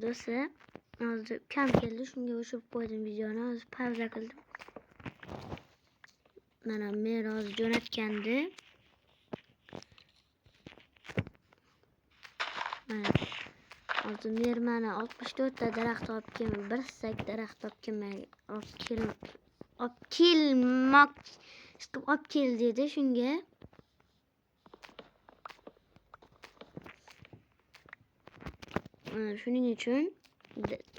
Do'stlar, hozir kam keldi, shunga o'chirib qo'ydim videoni. Hozir pauza qildim. Mana men hozir jo'natgandi. Mana hozir men mana 64 ta daraxt olib keldim. Bir sak daraxt olib keldim. Olib kel dedi shunga. Shuning uchun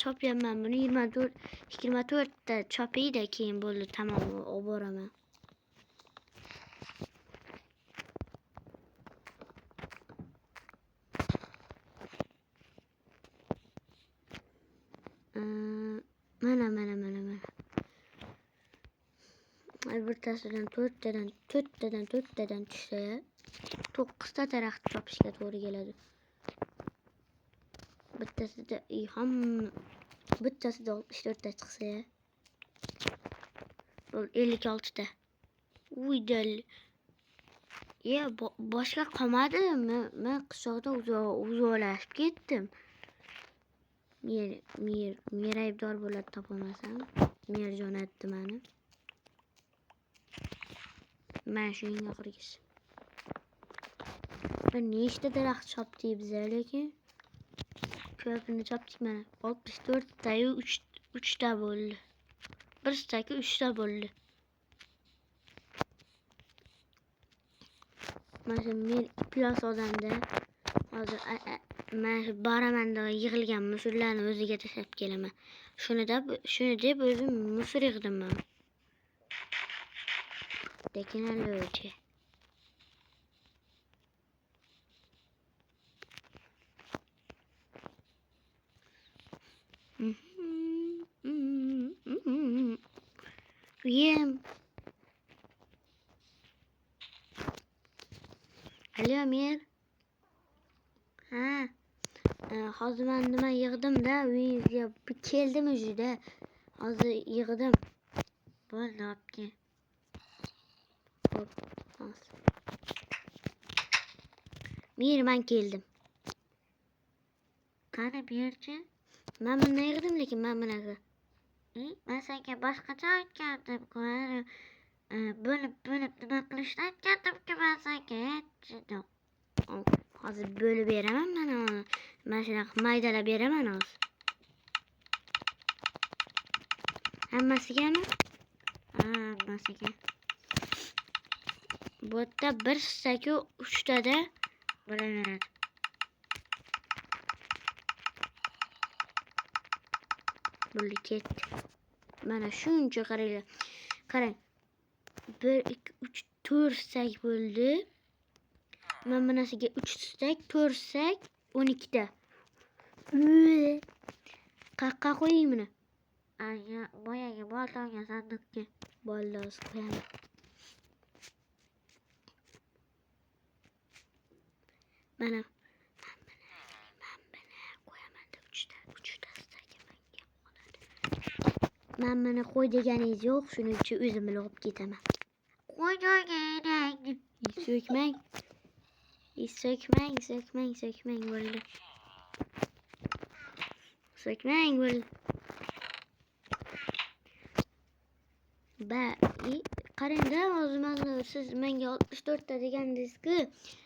chopyapman buni 24 ta chopiyda keyin bo'ldi, tamom olib boraman. Mana. Birtasidan 4 tadan tushsa 9 ta daraxt chopishga to'g'ri keladi. Bittasida 64 ta chiqsa, bu 56 ta. Uydal. Boshqa qolmadi. Men qishloqda uzoqlashib ketdim. Mer aybdor bo'ladi topolmasam. Mer jo'natdi meni. Mana shuning oxirgisi. Ben nechta daraxt chopdik biz, lekin ko'pini chopdik mana. 64 tayu 3 ta bo'ldi. Bir staki 3 ta bo'ldi. Mana men plus odamda hozir men baramanda yig'ilgan musullarni o'ziga tashlab kelaman. Shuni deb o'zim musor yig'dim men. Lekin alochi. Uyim. Alo Mer. Hozir men nima yig'dim-da, uyingizga keldim o'zida. Hozir yig'dim. Bo'ldi, opke. Mer, men keldim. Qani Merchi? Men buni yig'dim, lekin men bunaqa. Men senga boshqacha aytgandim-ku. Bo'lib nima qilishni aytgandim-ku men senga. Hozir bo'lib beraman mana. Men shunaqa maydalab beraman hozir. Hammasigami? Hammasiga. Bu yerda bir saku 3 tada bo'laveradi. Bo'ldi, ketdi. Mana shuncha qaranglar. Qarang. 1 2 3 4 sak bo'ldi. Men bunasiga 3 sak, 4 sak 12 ta. Qaqqa qo'ying buni. Boyaga boltonga sandiqqa bollos qo'yaman. Mana qo'yaman deb 3 ta staka menga qoladi. Men buni qo'y deganingiz yo'q, shuning uchun o'zim bilan olib ketaman. Qo'yganing so'kmang. So'kmang bo'ldi. So'kmang bo'ldi. Qarangda, hozir siz menga 64 ta degandingiz-ku.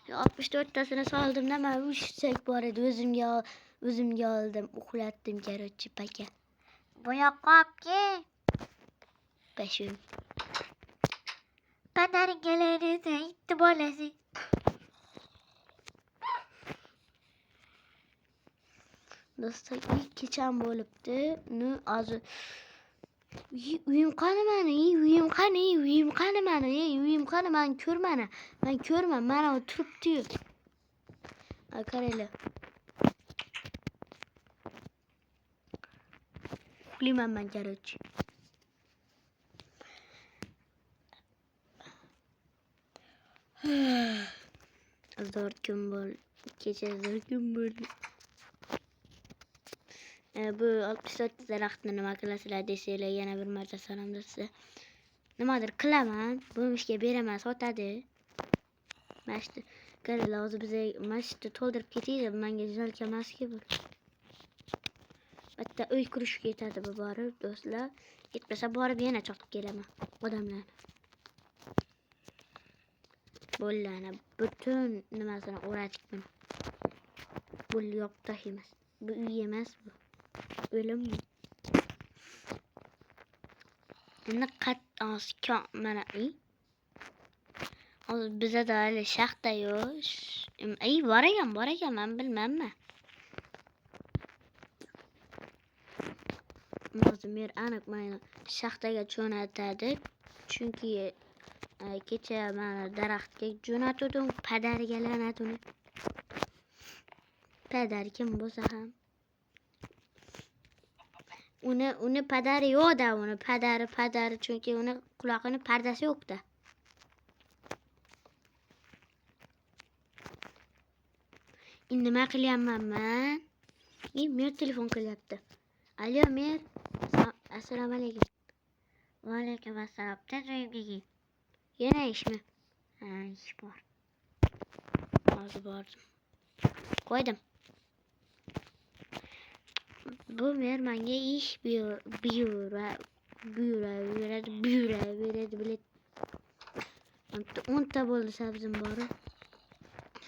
64 tasini soldimda, men 3 sak bor edi, o'zimga oldim, uxlatdim karochi paka. Bu yoqqa olib kel. Bashum. Qadaringlarni aytdi bolasi. Do'stlar, kecham bo'libdi. Hozir uyim qani meni, uyim qani, men ko'rman, mana turibdi-yu. Qaranglar. Uxlayman men karochi. Zo'r kun bo'ldi. Kecha zo'r kun bo'ldi. Bu 64 daraxtni nima qilasizlar desanglar, yana bir marta so'ramda sizga. Nimadir qilaman, bo'lmishga beraman, sotadi. Mana qaranglar, hozir biz mashitni to'ldirib ketaylik, menga jalka emas-ku bu. Bitta uy qurishga ketadi bu borib do'stlar. Ketmasa borib yana chaqib kelaman odamlarni. Bo'llarni butun nimasini o'radik buni. Bu yoqda emas. Bu uy emas bu. O'lim. Buni qattiq mana uy. Hozir bizda hali shaxta yo'q. Bor ekan, men bilmayman. Hozir mer aniq meni shaxtaga jo'natadi. Chunki kecha mana daraxtga jo'natdim, padariga la'nat uni. Padar kim bo'lsa ham. Uni padari yo'q-da, uni padari chunki uni quloqini pardasi yo'q-da. Nima qilyapman men? Mer telefon qilyapti. Alo, mer. Assalomu alaykum. Va alaykum assalom. Tinchlikmi? Yana ishmi? Ha, ish bor. Hozir bordim. Qo'ydim. Bu mer menga ish buyuradi, bilet. 10 ta bo'ldi sabzim bor.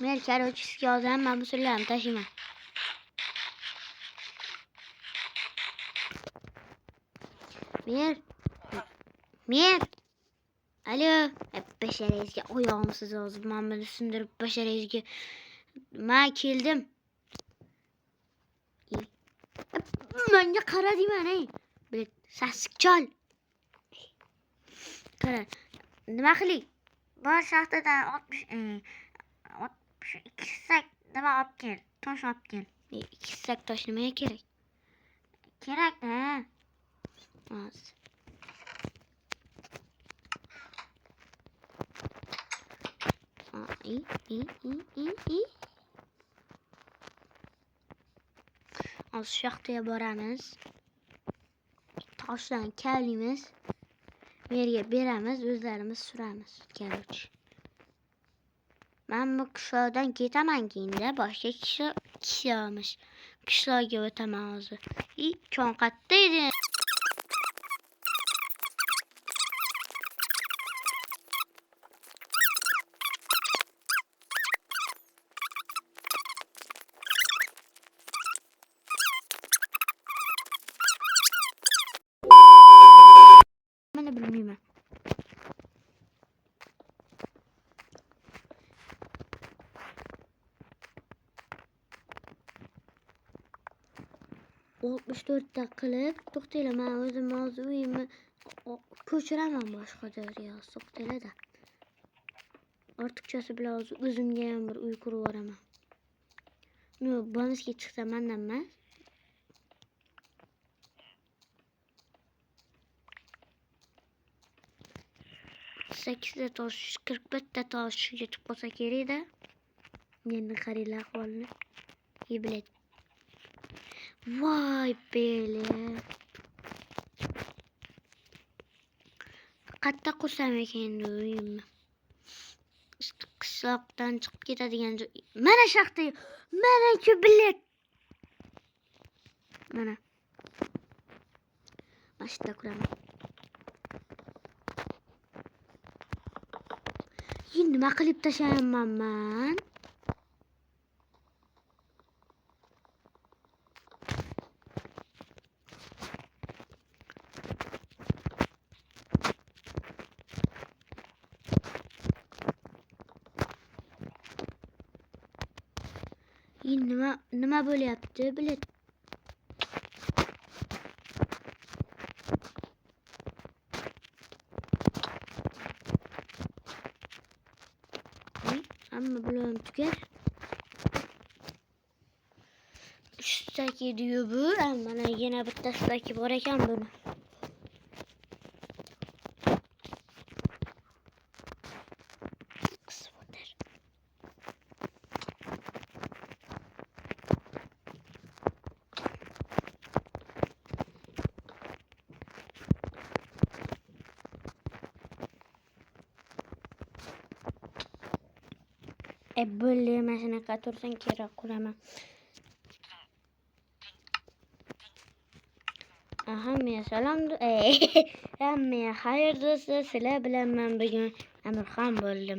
Men karochisiga yozam, men bu sirlarni tashiyman. Mer. Alo, basharangizga oyog'imsiz hozir men buni sindirib basharangizga men keldim. Menga qara deyman, ey. Bilet sassiqchol. Qara. Nima qiling? Bor shaxtadan 62 sak nima olib kel. Tosh olib kel. 2 sak tosh nimaga kerak? Kerak-da. Hozir. Hozir shaxtaga boramiz. Toshdan kavlaymiz. Merga beramiz, o'zlarimiz suramiz. Karochi. Men bu qishloqdan ketaman keyinda, boshqa qishloqmish. Qishloqga o'taman hozir. Kon qatta edi. Mana bilmayman. O 64 qilib to'xtaylar, men o'zim hozir uyimni ko'chiraman boshqa daryo to'xtaylar-da. Ortiqchasi bilan hozir o'zimga ham bir uy qurib yuboraman. Bonusga chiqsa mendan emas. Sakkizta tosh, 41 ta tosh yetib qolsa kerak-da. Endi qaranglar ahvolni. Bilet. Voy bele. Qatta qursam ekan uyimni. Qishloqdan chiqib ketadigan joy. Mana shaxta. Mana ku bilet. Mana. Mashta quraman. Nima qilib tashlayapman men? Nima bo'lyapti? Bilet. Hamma bularni tugar. 3 staki diyor bu. Mana yana bitta staki bor ekan buni. Böyle mashinani qatursang kerak quraman. Hamıya salam. Hamıya hayır dostlar. Sizler bilen men bugün Emirhan boldum.